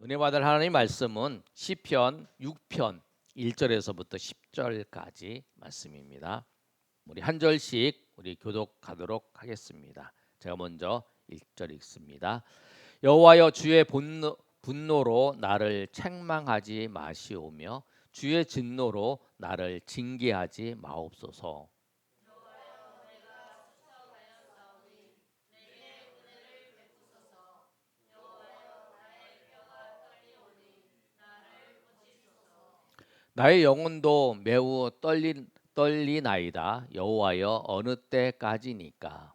은혜 받을 하나님 말씀은 시편 6편 1절에서부터 10절까지 말씀입니다. 우리 한 절씩 우리 교독하도록 하겠습니다. 제가 먼저 1절 읽습니다. 여호와여 주의 분노로 나를 책망하지 마시오며 주의 진노로 나를 징계하지 마옵소서. 나의 영혼도 매우 떨리나이다. 여호와여 어느 때까지니까.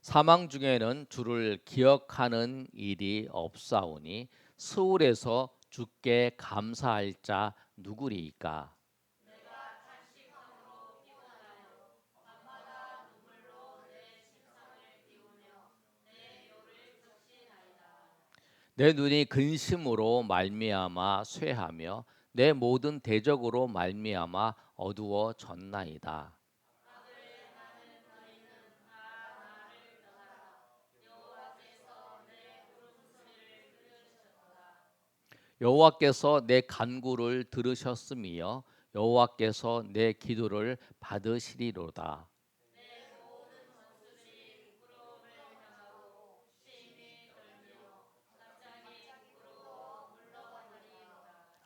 사망 중에는 주를 기억하는 일이 없사오니 스울에서 주께 감사할 자 누구리이까. 내 눈이 근심으로 말미암아 쇠하며 내 모든 대적으로 말미암아 어두워졌나이다. 여호와께서 내 간구를 들으셨으며 여호와께서 내 기도를 받으시리로다.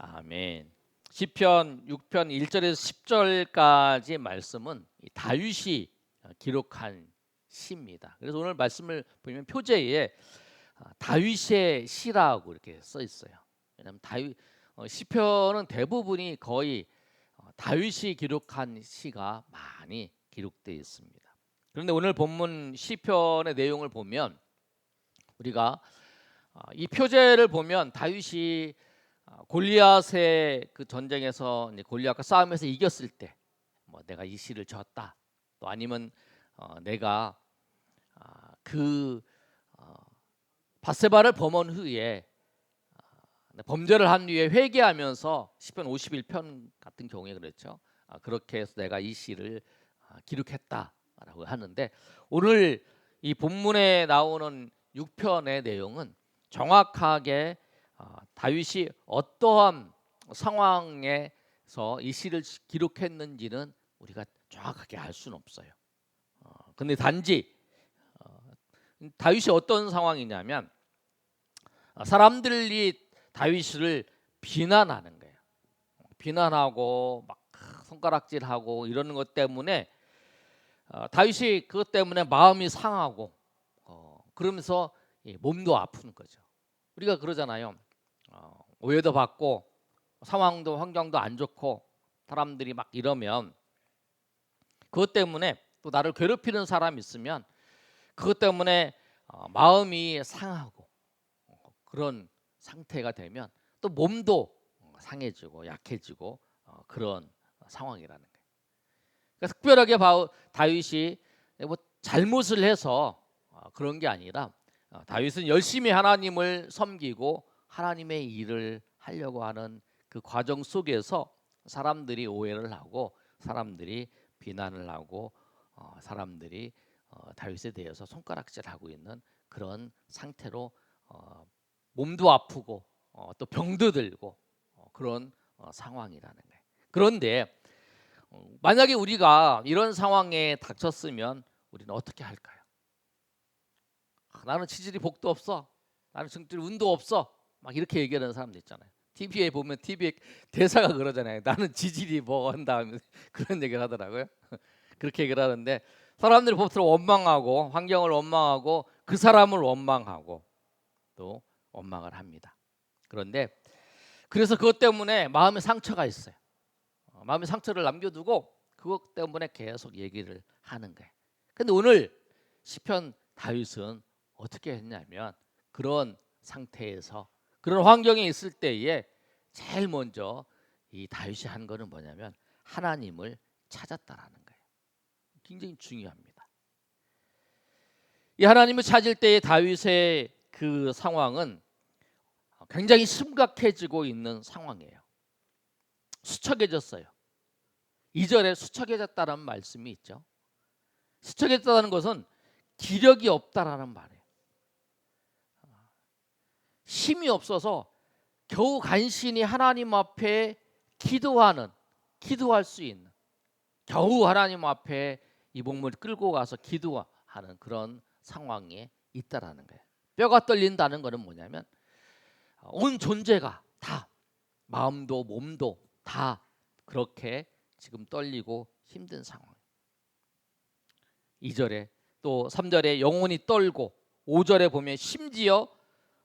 아멘. 시편 6편 1절에서 10절까지 말씀은 다윗이 기록한 시입니다. 그래서 오늘 말씀을 보면 표제에 다윗의 시라고 이렇게 써 있어요. 왜냐하면 시편은 대부분이 거의 다윗이 기록한 시가 많이 기록되어 있습니다. 그런데 오늘 본문 시편의 내용을 보면 우리가 이 표제를 보면 다윗이 골리앗의 그 전쟁에서 이제 골리앗과 싸움에서 이겼을 때, 뭐 내가 이 시를 졌다, 또 아니면 내가 그 밧세바를 범한 후에 범죄를 한 뒤에 회개하면서 시편 51편 같은 경우에 그렇죠. 그렇게 해서 내가 이 시를 기록했다라고 하는데 오늘 이 본문에 나오는 6편의 내용은 정확하게 다윗이 어떠한 상황에서 이 시를 기록했는지는 우리가 정확하게 알 수는 없어요. 근데 단지 다윗이 어떤 상황이냐면 사람들이 다윗을 비난하는 거예요. 비난하고 막 손가락질하고 이러는 것 때문에 다윗이 그것 때문에 마음이 상하고 그러면서 몸도 아픈 거죠. 우리가 그러잖아요. 오해도 받고 상황도 환경도 안 좋고 사람들이 막 이러면 그것 때문에 또 나를 괴롭히는 사람이 있으면 그것 때문에 마음이 상하고 그런 상태가 되면 또 몸도 상해지고 약해지고 그런 상황이라는 거예요. 그러니까 특별하게 다윗이 뭐 잘못을 해서 그런 게 아니라 다윗은 열심히 하나님을 섬기고 하나님의 일을 하려고 하는 그 과정 속에서 사람들이 오해를 하고 사람들이 비난을 하고 사람들이 다윗에 대해서 손가락질하고 있는 그런 상태로 몸도 아프고 또 병도 들고 그런 상황이라는 거예요. 그런데 만약에 우리가 이런 상황에 닥쳤으면 우리는 어떻게 할까요? 나는 치질이 복도 없어. 나는 정말 운도 없어. 막 이렇게 얘기하는 사람들 있잖아요. TV에 보면 TV에 대사가 그러잖아요. 나는 지질이 뭐 한다 하면서 그런 얘기를 하더라고요. 그렇게 얘기를 하는데 사람들이 보통 원망하고 환경을 원망하고 그 사람을 원망하고 또 원망을 합니다. 그런데 그래서 그것 때문에 마음에 상처가 있어요. 마음의 상처를 남겨두고 그것 때문에 계속 얘기를 하는 거예요. 근데 오늘 시편 다윗은 어떻게 했냐면 그런 상태에서 그런 환경에 있을 때에 제일 먼저 이 다윗이 한 거는 뭐냐면 하나님을 찾았다라는 거예요. 굉장히 중요합니다. 이 하나님을 찾을 때의 다윗의 그 상황은 굉장히 심각해지고 있는 상황이에요. 수척해졌어요. 2절에 수척해졌다는 말씀이 있죠. 스쳐겠다는 것은 기력이 없다라는 말이에요. 힘이 없어서 겨우 간신히 하나님 앞에 기도할 수 있는, 겨우 하나님 앞에 이 몸을 끌고 가서 기도하는 그런 상황에 있다라는 거예요. 뼈가 떨린다는 것은 뭐냐면 온 존재가 다, 마음도 몸도 다 그렇게 지금 떨리고 힘든 상황. 2절에 또 3절에 영혼이 떨고, 5절에 보면 심지어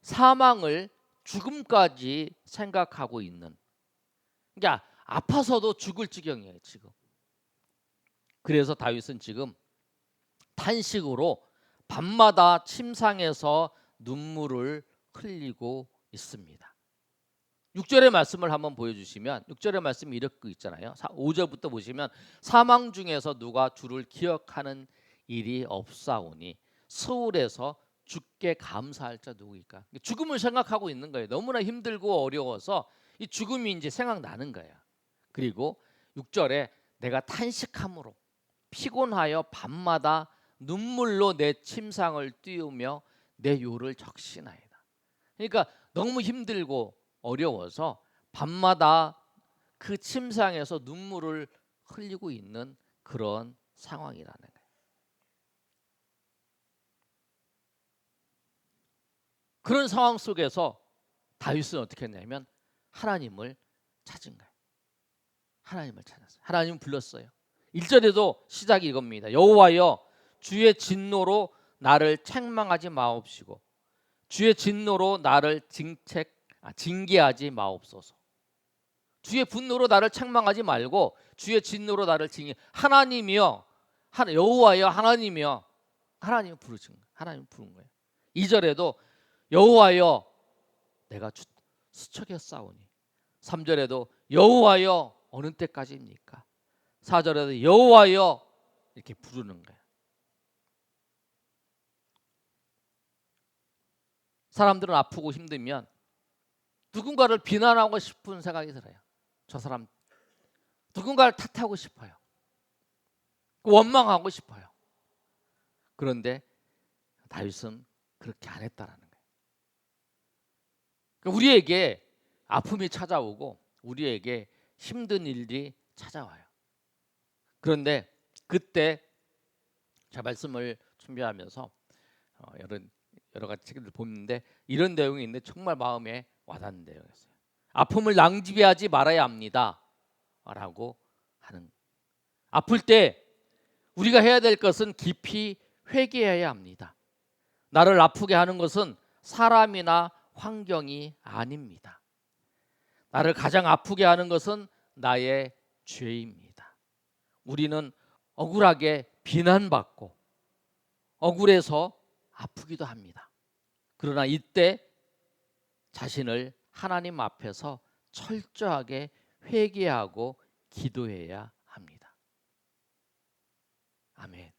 사망을, 죽음까지 생각하고 있는, 그러니까 아파서도 죽을 지경이에요 지금. 그래서 다윗은 지금 탄식으로 밤마다 침상에서 눈물을 흘리고 있습니다. 6절의 말씀을 한번 보여주시면, 6절의 말씀이 이렇게 있잖아요. 5절부터 보시면 사망 중에서 누가 주를 기억하는 일이 없사오니 서울에서 죽게 감사할 자 누구일까? 죽음을 생각하고 있는 거예요. 너무나 힘들고 어려워서 이 죽음이 이제 생각나는 거예요. 그리고 6절에 내가 탄식함으로 피곤하여 밤마다 눈물로 내 침상을 띄우며 내 요를 적시나이다. 그러니까 너무 힘들고 어려워서 밤마다 그 침상에서 눈물을 흘리고 있는 그런 상황이라는 거예요. 그런 상황 속에서 다윗은 어떻게 했냐면 하나님을 찾은 거예요. 하나님을 찾았어요. 하나님을 불렀어요. 1절에도 시작이 이겁니다. 여호와여 주의 진노로 나를 책망하지 마옵시고 주의 진노로 나를 징계하지 마옵소서. 주의 분노로 나를 책망하지 말고 주의 진노로 나를 하나님이여, 여호와여, 하나님이여, 하나님을 부르신 거예요. 하나님을 부른 거예요. 2절에도 여호와여 내가 스쳐겠사오니, 3절에도 여호와여 어느 때까지입니까? 4절에도 여호와여 이렇게 부르는 거예요. 사람들은 아프고 힘들면 누군가를 비난하고 싶은 생각이 들어요. 저 사람, 누군가를 탓하고 싶어요. 원망하고 싶어요. 그런데 다윗은 그렇게 안 했다라는 거예요. 그러니까 우리에게 아픔이 찾아오고 우리에게 힘든 일이 찾아와요. 그런데 그때 제가 말씀을 준비하면서 여러 가지 책을 보는데 이런 내용이 있는데 정말 마음에 와닿는 내용이었어요. 아픔을 낭비하지 말아야 합니다 라고 하는, 아플 때 우리가 해야 될 것은 깊이 회개해야 합니다. 나를 아프게 하는 것은 사람이나 환경이 아닙니다. 나를 가장 아프게 하는 것은 나의 죄입니다. 우리는 억울하게 비난받고 억울해서 아프기도 합니다. 그러나 이때 자신을 하나님 앞에서 철저하게 회개하고 기도해야 합니다. 아멘.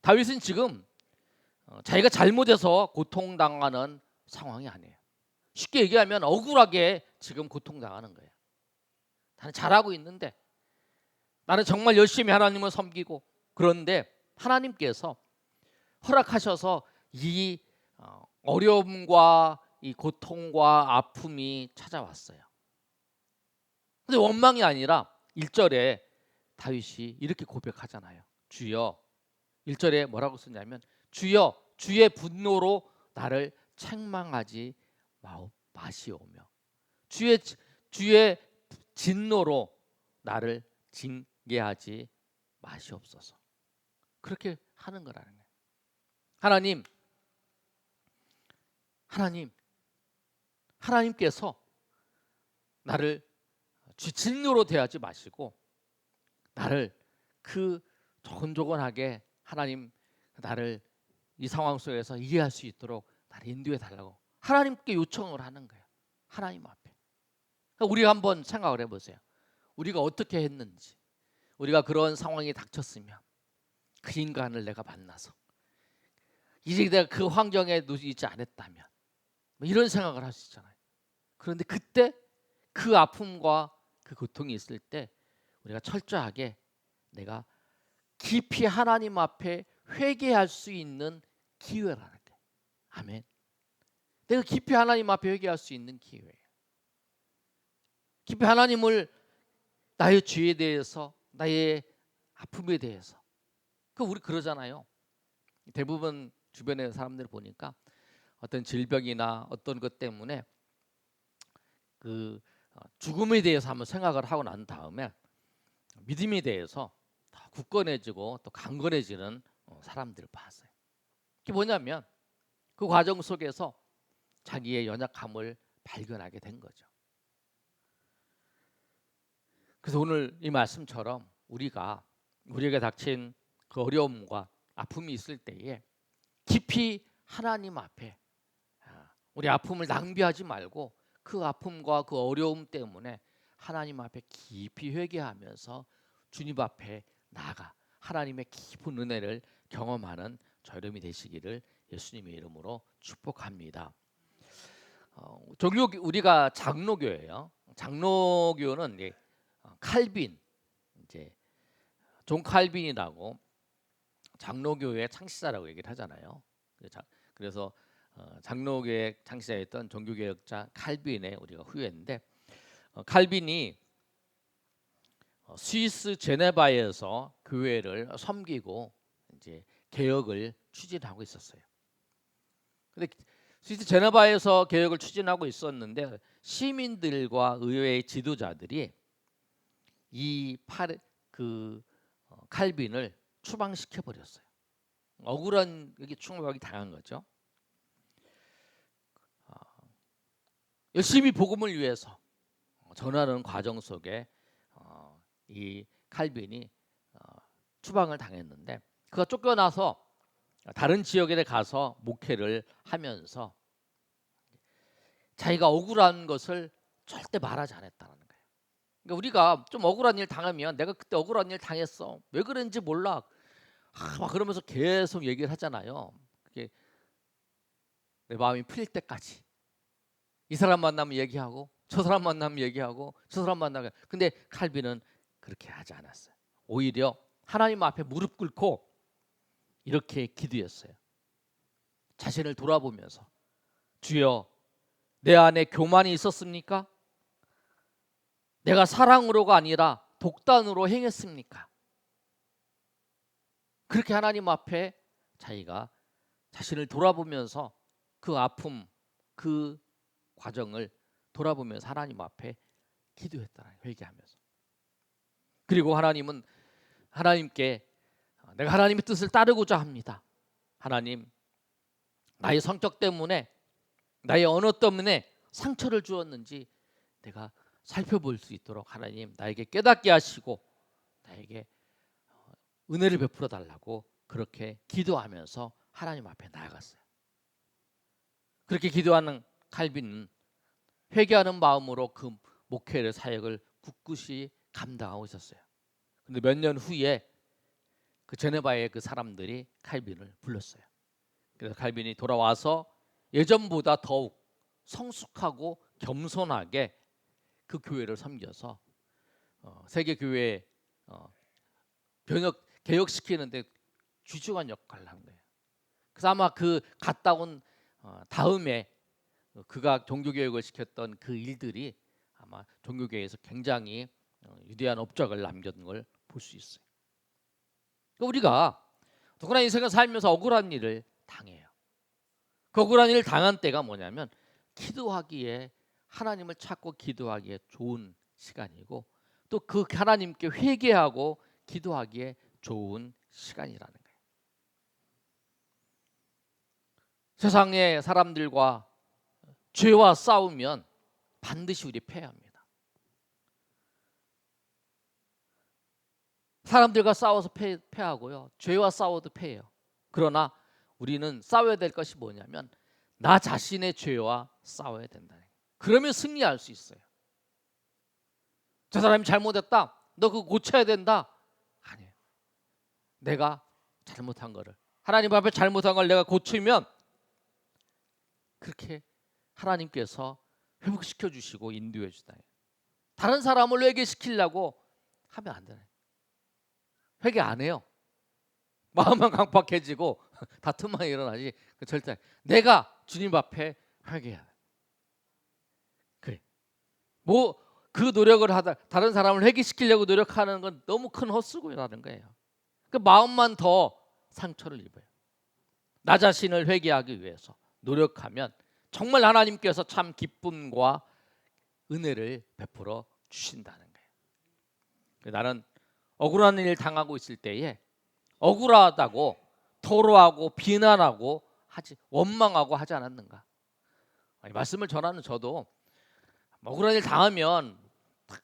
다윗은 지금 자기가 잘못해서 고통당하는 상황이 아니에요. 쉽게 얘기하면 억울하게 지금 고통당하는 거예요. 나는 잘하고 있는데, 나는 정말 열심히 하나님을 섬기고, 그런데 하나님께서 허락하셔서 이 어려움과 이 고통과 아픔이 찾아왔어요. 근데 원망이 아니라 1절에 다윗이 이렇게 고백하잖아요. 주여, 1절에 뭐라고 썼냐면 주여 주의 분노로 나를 책망하지 마시오며 주의 진노로 나를 징계하지 마시옵소서. 그렇게 하는 거라는 거예요. 하나님께서 나를 진노로 대하지 마시고 나를 조곤조곤하게 하나님 나를 이 상황 속에서 이해할 수 있도록 나를 인도해 달라고 하나님께 요청을 하는 거예요. 하나님 앞에. 그러니까 우리가 한번 생각을 해보세요. 우리가 어떻게 했는지, 우리가 그런 상황이 닥쳤으면 그 인간을 내가 만나서 이제 내가 그 환경에 놓이지 않았다면 이런 생각을 할 수 있잖아요. 그런데 그때 그 아픔과 그 고통이 있을 때 우리가 철저하게 내가 깊이 하나님 앞에 회개할 수 있는 기회라는 거예요. 아멘. 내가 깊이 하나님 앞에 회개할 수 있는 기회예요. 깊이 하나님을 나의 죄에 대해서, 나의 아픔에 대해서. 우리 그러잖아요. 대부분 주변의 사람들 보니까 어떤 질병이나 어떤 것 때문에 죽음에 대해서 한번 생각을 하고 난 다음에 믿음에 대해서 더 굳건해지고 또 강건해지는 사람들을 봤어요. 그게 뭐냐면 그 과정 속에서 자기의 연약함을 발견하게 된 거죠. 그래서 오늘 이 말씀처럼 우리에게 닥친 그 어려움과 아픔이 있을 때에 깊이 하나님 앞에 우리 아픔을 낭비하지 말고 그 아픔과 그 어려움 때문에 하나님 앞에 깊이 회개하면서 주님 앞에 나아가 하나님의 깊은 은혜를 경험하는 저렴이 되시기를 예수님의 이름으로 축복합니다. 우리가 장로교예요. 장로교는 칼빈, 이제 존 칼빈이라고 장로교의 창시자라고 얘기를 하잖아요. 그래서 장로교의 창시자였던 종교개혁자 칼빈의 우리가 후예인데, 칼빈이 스위스 제네바에서 교회를 섬기고 이제 개혁을 추진하고 있었어요. 근데 스위스 제네바에서 개혁을 추진하고 있었는데 시민들과 의회의 지도자들이 칼빈을 추방시켜 버렸어요. 억울한 추방이 당한 거죠. 열심히 복음을 위해서 전하는 과정 속에 이 칼빈이 추방을 당했는데, 그가 쫓겨나서 다른 지역에 가서 목회를 하면서 자기가 억울한 것을 절대 말하지 않았다는 거예요. 그러니까 우리가 좀 억울한 일 당하면 내가 그때 억울한 일 당했어, 왜 그런지 몰라, 막 그러면서 계속 얘기를 하잖아요. 그게 내 마음이 풀릴 때까지 이 사람 만나면 얘기하고 저 사람 만나면 얘기하고 저 사람 만나면. 근데 칼빈은 그렇게 하지 않았어요. 오히려 하나님 앞에 무릎 꿇고 이렇게 기도했어요. 자신을 돌아보면서, 주여, 내 안에 교만이 있었습니까? 내가 사랑으로가 아니라 독단으로 행했습니까? 그렇게 하나님 앞에 자기가 자신을 돌아보면서 그 아픔, 그 과정을 돌아보면서 하나님 앞에 기도했다, 회개하면서. 그리고 하나님께 내가 하나님의 뜻을 따르고자 합니다. 하나님, 나의 성격 때문에, 나의 언어 때문에 상처를 주었는지 내가 살펴볼 수 있도록 하나님 나에게 깨닫게 하시고 나에게 은혜를 베풀어 달라고 그렇게 기도하면서 하나님 앞에 나아갔어요. 그렇게 기도하는 칼빈은 회개하는 마음으로 그 목회를, 사역을 굳굳이 감당하고 있었어요. 근데 몇 년 후에 그 제네바의 그 사람들이 칼빈을 불렀어요. 그래서 칼빈이 돌아와서 예전보다 더욱 성숙하고 겸손하게 그 교회를 섬겨서 세계 교회 개혁시키는데 귀중한 역할을 한 거예요. 그래서 아마 그 갔다 온 다음에 그가 종교개혁을 시켰던 그 일들이 아마 종교계에서 굉장히 위대한 업적을 남긴 걸 볼 수 있어요. 우리가 누구나 인생을 살면서 억울한 일을 당해요. 그 억울한 일을 당한 때가 뭐냐면 기도하기에, 하나님을 찾고 기도하기에 좋은 시간이고, 또 그 하나님께 회개하고 기도하기에 좋은 시간이라는 거예요. 세상의 사람들과 죄와 싸우면 반드시 우리 패합니다. 사람들과 싸워서 패하고요, 죄와 싸워도 패해요. 그러나 우리는 싸워야 될 것이 뭐냐면 나 자신의 죄와 싸워야 된다. 그러면 승리할 수 있어요. 저 사람이 잘못했다, 너 그거 고쳐야 된다. 아니에요. 내가 잘못한 거를, 하나님 앞에 잘못한 걸 내가 고치면 그렇게 하나님께서 회복시켜 주시고 인도해 주다. 다른 사람을 회개시키려고 하면 안 되나요? 회개 안 해요. 마음만 강팍해지고 다툼만 일어나지. 절대 내가 주님 앞에 회개해야 돼. 그래. 뭐 그 노력을 하다 다른 사람을 회개시키려고 노력하는 건 너무 큰 헛수고라는 거예요. 그 마음만 더 상처를 입어요. 나 자신을 회개하기 위해서 노력하면 정말 하나님께서 참 기쁨과 은혜를 베풀어 주신다는 거예요. 나는 억울한 일 당하고 있을 때에 억울하다고 토로하고 비난하고 원망하고 하지 않았는가? 말씀을 전하는 저도 억울한 일 당하면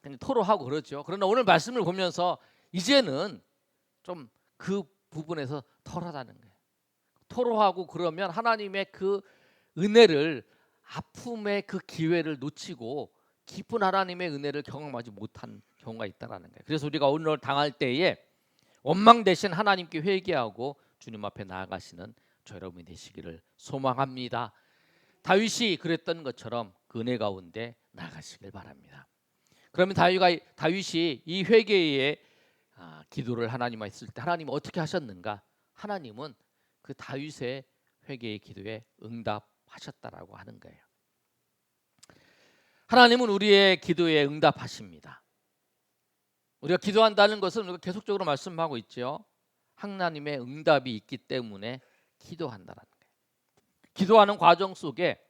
그냥 토로하고 그러죠. 그러나 오늘 말씀을 보면서 이제는 좀 그 부분에서 덜하다는 거예요. 토로하고 그러면 하나님의 그 은혜를, 아픔의 그 기회를 놓치고 깊은 하나님의 은혜를 경험하지 못한 경우가 있다라는 거예요. 그래서 우리가 오늘 당할 때에 원망 대신 하나님께 회개하고 주님 앞에 나아가시는 저 여러분이 되시기를 소망합니다. 다윗이 그랬던 것처럼 그 은혜 가운데 나아가시길 바랍니다. 그러면 다윗이 이 회개의 기도를 하나님 앞에 했을 때 하나님은 어떻게 하셨는가? 하나님은 그 다윗의 회개의 기도에 응답하셨다라고 하는 거예요. 하나님은 우리의 기도에 응답하십니다. 우리가 기도한다는 것은 우리가 계속적으로 말씀하고 있죠. 하나님의 응답이 있기 때문에 기도한다는 거예요. 기도하는 과정 속에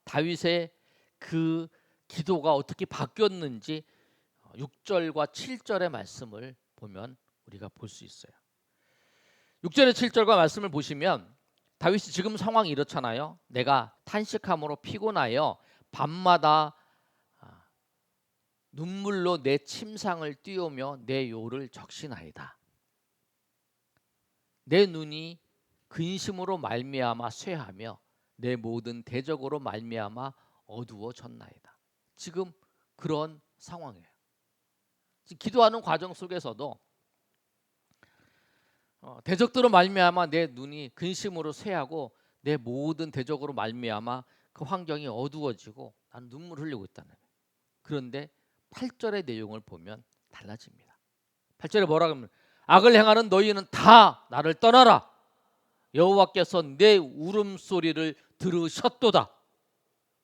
다윗의 그 기도가 어떻게 바뀌었는지 6절과 7절의 말씀을 보면 우리가 볼 수 있어요. 6절의 7절과 말씀을 보시면 다윗이 지금 상황이 이렇잖아요. 내가 탄식함으로 피곤하여 밤마다 눈물로 내 침상을 띄우며 내 요를 적시나이다. 내 눈이 근심으로 말미암아 쇠하며 내 모든 대적으로 말미암아 어두워졌나이다. 지금 그런 상황이에요. 지금 기도하는 과정 속에서도 대적들로 말미암아 내 눈이 근심으로 쇠하고 내 모든 대적으로 말미암아 그 환경이 어두워지고 난 눈물 흘리고 있다는 거예요. 그런데 8절의 내용을 보면 달라집니다. 8절에 뭐라고 하면 악을 행하는 너희는 다 나를 떠나라. 여호와께서 내 울음소리를 들으셨도다.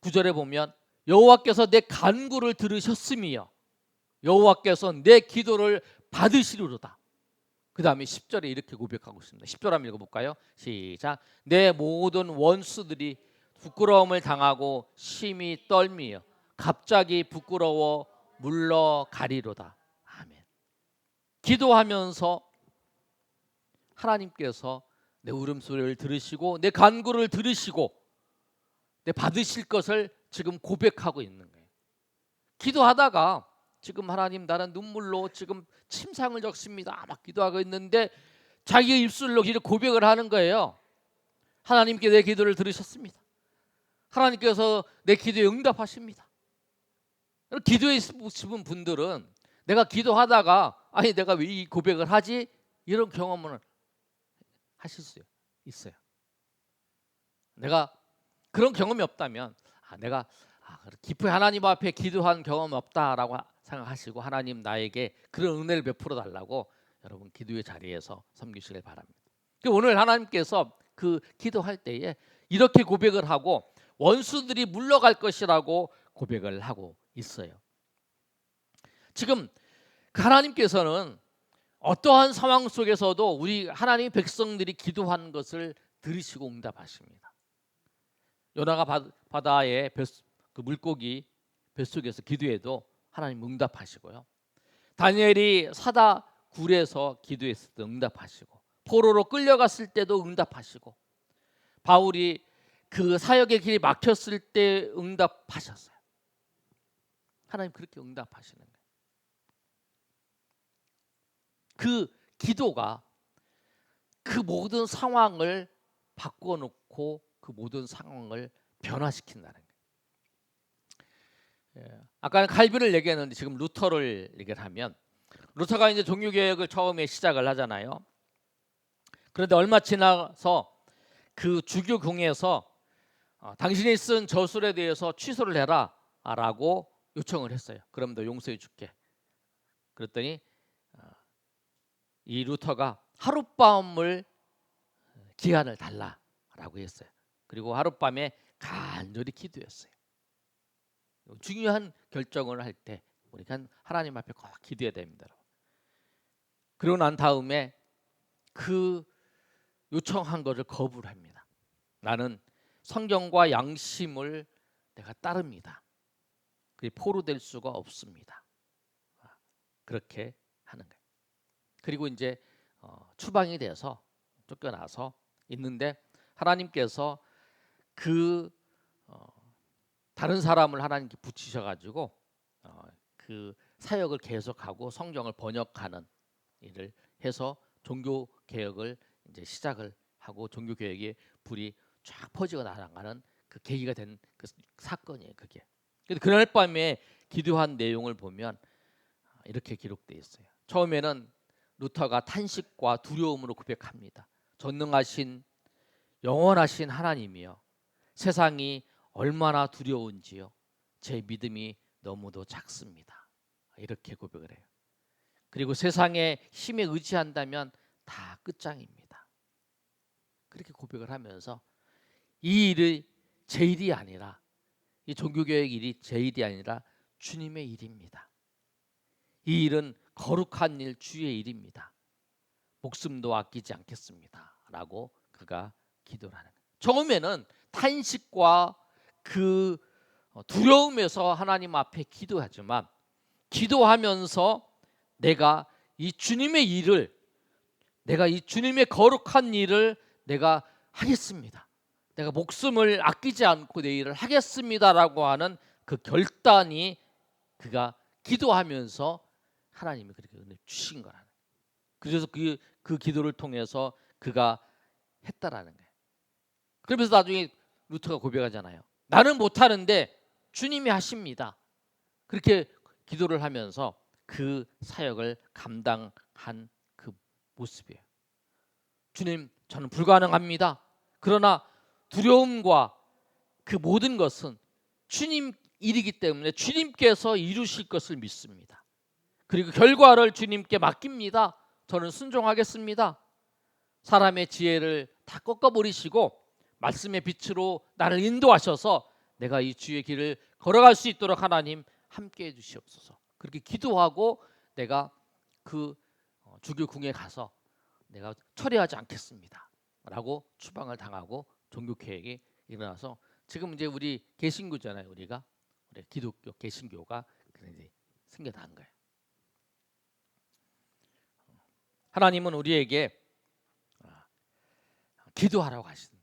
9절에 보면 여호와께서 내 간구를 들으셨으며 여호와께서 내 기도를 받으시리로다. 그 다음에 10절에 이렇게 고백하고 있습니다. 10절 한번 읽어볼까요? 시작. 내 모든 원수들이 부끄러움을 당하고 심히 떨미어 갑자기 부끄러워 물러가리로다. 아멘. 기도하면서 하나님께서 내 울음소리를 들으시고 내 간구를 들으시고 내 받으실 것을 지금 고백하고 있는 거예요. 기도하다가 지금 하나님 나는 눈물로 지금 침상을 적십니다 막 기도하고 있는데 자기의 입술로 이렇게 고백을 하는 거예요. 하나님께 내 기도를 들으셨습니다. 하나님께서 내 기도에 응답하십니다. 기도에 있으신 분들은 내가 기도하다가 아니 내가 왜 이 고백을 하지? 이런 경험을 하실 수 있어요. 내가 그런 경험이 없다면 내가 깊이 하나님 앞에 기도한 경험이 없다라고 생각하시고 하나님 나에게 그런 은혜를 베풀어 달라고 여러분 기도의 자리에서 섬기시길 바랍니다. 오늘 하나님께서 그 기도할 때에 이렇게 고백을 하고 원수들이 물러갈 것이라고 고백을 하고 있어요. 지금 하나님께서는 어떠한 상황 속에서도 우리 하나님 백성들이 기도하는 것을 들으시고 응답하십니다. 요나가 바다의 그 물고기 뱃속에서 기도해도 하나님 응답하시고요. 다니엘이 사다 굴에서 기도했을 때 응답하시고 포로로 끌려갔을 때도 응답하시고 바울이 그 사역의 길이 막혔을 때 응답하셨어요. 하나님 그렇게 응답하시는 거예요. 그 기도가 그 모든 상황을 바꿔놓고 그 모든 상황을 변화시킨다는 거예요. 아까는 칼빈을 얘기했는데 지금 루터를 얘기를 하면 루터가 이제 종교개혁을 처음에 시작을 하잖아요. 그런데 얼마 지나서 그 주교궁에서 당신이 쓴 저술에 대해서 취소를 해라라고 요청을 했어요. 그럼 너 용서해 줄게. 그랬더니 이 루터가 하룻밤을 기한을 달라라고 했어요. 그리고 하룻밤에 간절히 기도했어요. 중요한 결정을 할 때 우리가 하나님 앞에 꼭 기도해야 됩니다. 그러고 난 다음에 그 요청한 것을 거부를 합니다. 나는 성경과 양심을 내가 따릅니다. 그게 포로될 수가 없습니다. 그렇게 하는 거예요. 그리고 이제 추방이 돼서 쫓겨나서 있는데 하나님께서 그 다른 사람을 하나님께 붙이셔가지고 그 사역을 계속하고 성경을 번역하는 일을 해서 종교 개혁을 이제 시작을 하고 종교 개혁의 불이 쫙 퍼지고 나아가는 그 계기가 된 그 사건이에요. 그게. 근데 그날 밤에 기도한 내용을 보면 이렇게 기록되어 있어요. 처음에는 루터가 탄식과 두려움으로 고백합니다. 전능하신 영원하신 하나님이여, 세상이 얼마나 두려운지요. 제 믿음이 너무도 작습니다. 이렇게 고백을 해요. 그리고 세상의 힘에 의지한다면 다 끝장입니다. 그렇게 고백을 하면서 이 일이 제 일이 아니라, 이 종교개혁 일이 제 일이 아니라 주님의 일입니다. 이 일은 거룩한 일, 주의 일입니다. 목숨도 아끼지 않겠습니다. 라고 그가 기도를 하는 거예요. 처음에는 탄식과 그 두려움에서 하나님 앞에 기도하지만 기도하면서 내가 이 주님의 일을, 내가 이 주님의 거룩한 일을 내가 하겠습니다. 내가 목숨을 아끼지 않고 내 일을 하겠습니다라고 하는 그 결단이 그가 기도하면서 하나님이 그렇게 은혜 주신 거라는 거예요. 그래서 그 기도를 통해서 그가 했다라는 거예요. 그러면서 나중에 루터가 고백하잖아요. 나는 못하는데 주님이 하십니다. 그렇게 기도를 하면서 그 사역을 감당한 그 모습이에요. 주님, 저는 불가능합니다. 그러나 두려움과 그 모든 것은 주님 일이기 때문에 주님께서 이루실 것을 믿습니다. 그리고 결과를 주님께 맡깁니다. 저는 순종하겠습니다. 사람의 지혜를 다 꺾어버리시고 말씀의 빛으로 나를 인도하셔서 내가 이 주의 길을 걸어갈 수 있도록 하나님 함께해 주시옵소서. 그렇게 기도하고 내가 그 주교궁에 가서 내가 철회하지 않겠습니다 라고 추방을 당하고 종교개혁이 일어나서 지금 이제 우리 개신교잖아요. 우리 기독교 개신교가 이제 생겨난 거예요. 하나님은 우리에게 기도하라고 하신다.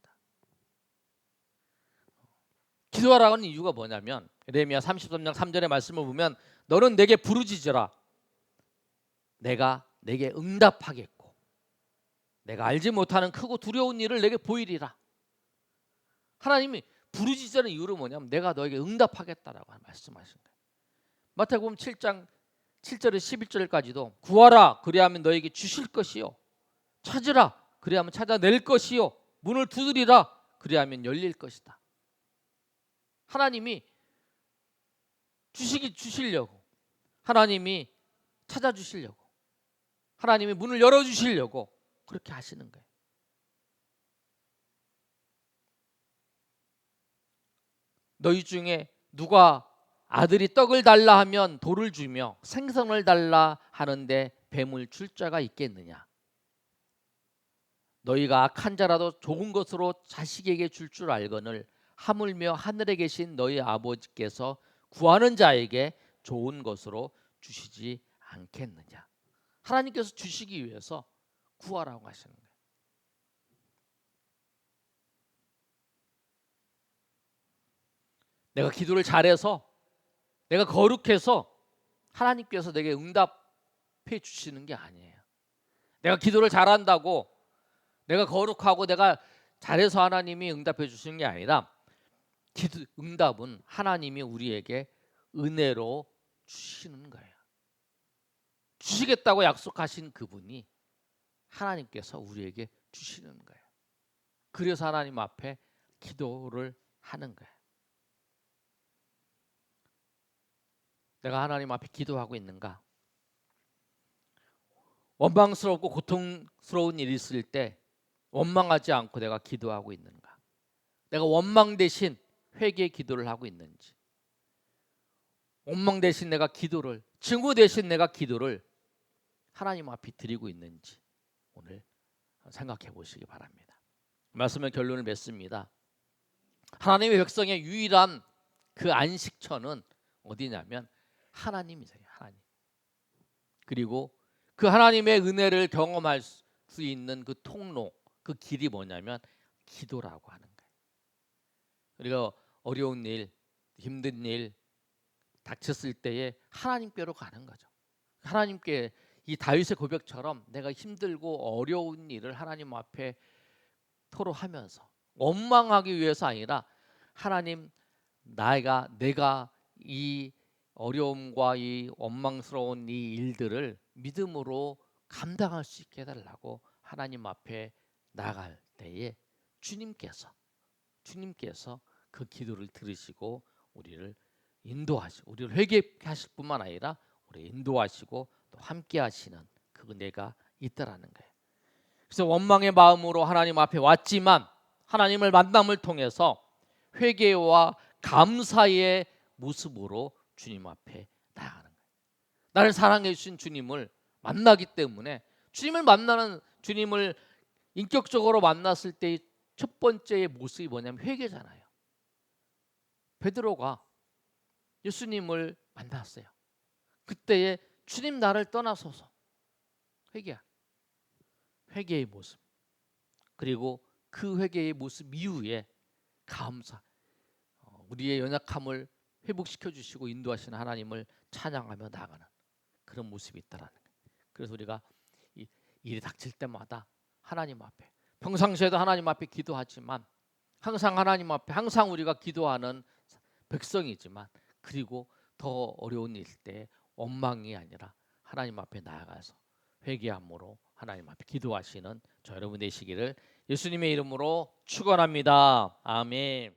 기도하라고 하는 이유가 뭐냐면 예레미야 33장 3절의 말씀을 보면 너는 내게 부르짖으라 내가 내게 응답하겠고 내가 알지 못하는 크고 두려운 일을 내게 보이리라. 하나님이 부르짖으라는 이유는 뭐냐면 내가 너에게 응답하겠다라고 말씀하신 거예요. 마태복음 7장 7절에서 11절까지도 구하라 그리하면 너에게 주실 것이요 찾으라 그리하면 찾아낼 것이요 문을 두드리라 그리하면 열릴 것이다. 하나님이 주시려고, 하나님이 찾아주시려고, 하나님이 문을 열어주시려고 그렇게 하시는 거예요. 너희 중에 누가 아들이 떡을 달라 하면 돌을 주며 생선을 달라 하는데 뱀을 줄 자가 있겠느냐? 너희가 악한 자라도 좋은 것으로 자식에게 줄 줄 알거늘 하물며 하늘에 계신 너희 아버지께서 구하는 자에게 좋은 것으로 주시지 않겠느냐? 하나님께서 주시기 위해서 구하라고 하시는 거예요. 내가 기도를 잘해서 내가 거룩해서 하나님께서 내게 응답해 주시는 게 아니에요. 내가 기도를 잘한다고 내가 거룩하고 내가 잘해서 하나님이 응답해 주시는 게 아니라 응답은 하나님이 우리에게 은혜로 주시는 거예요. 주시겠다고 약속하신 그분이 하나님께서 우리에게 주시는 거예요. 그래서 하나님 앞에 기도를 하는 거예요. 내가 하나님 앞에 기도하고 있는가? 원망스럽고 고통스러운 일이 있을 때 원망하지 않고 내가 기도하고 있는가? 내가 원망 대신 회개의 기도를 하고 있는지, 원망 대신 내가 기도를, 증오 대신 내가 기도를 하나님 앞에 드리고 있는지 오늘 생각해 보시기 바랍니다. 말씀의 결론을 맺습니다. 하나님의 백성의 유일한 그 안식처는 어디냐면 하나님이세요. 하나님. 그리고 그 하나님의 은혜를 경험할 수 있는 그 통로, 그 길이 뭐냐면 기도라고 하는 거예요. 우리가 어려운 일, 힘든 일 닥쳤을 때에 하나님께로 가는 거죠. 하나님께, 이 다윗의 고백처럼 내가 힘들고 어려운 일을 하나님 앞에 토로하면서, 원망하기 위해서 아니라 하나님, 내가 이 어려움과 이 원망스러운 이 일들을 믿음으로 감당할 수 있게 해달라고 하나님 앞에 나갈 때에 주님께서 그 기도를 들으시고 우리를 인도하시고, 우리를 회개하실 뿐만 아니라 우리 인도하시고 또 함께 하시는 그 은혜가 있다라는 거예요. 그래서 원망의 마음으로 하나님 앞에 왔지만 하나님을 만남을 통해서 회개와 감사의 모습으로 주님 앞에 나아가는 거예요. 나를 사랑해 주신 주님을 만나기 때문에, 주님을 만나는, 주님을 인격적으로 만났을 때의 첫 번째의 모습이 뭐냐면 회개잖아요. 베드로가 예수님을 만났어요. 그때에 주님 나를 떠나소서, 회개의 모습, 그리고 그 회개의 모습 이후에 감사, 우리의 연약함을 회복시켜 주시고 인도하시는 하나님을 찬양하며 나아가는 그런 모습이 있다라는 거예요. 그래서 우리가 일이 닥칠 때마다 하나님 앞에, 평상시에도 하나님 앞에 기도하지만 항상 하나님 앞에, 항상 우리가 기도하는 백성이지만, 그리고 더 어려운 일 때 원망이 아니라 하나님 앞에 나아가서 회개함으로 하나님 앞에 기도하시는 저 여러분 되시기를 예수님의 이름으로 축원합니다. 아멘.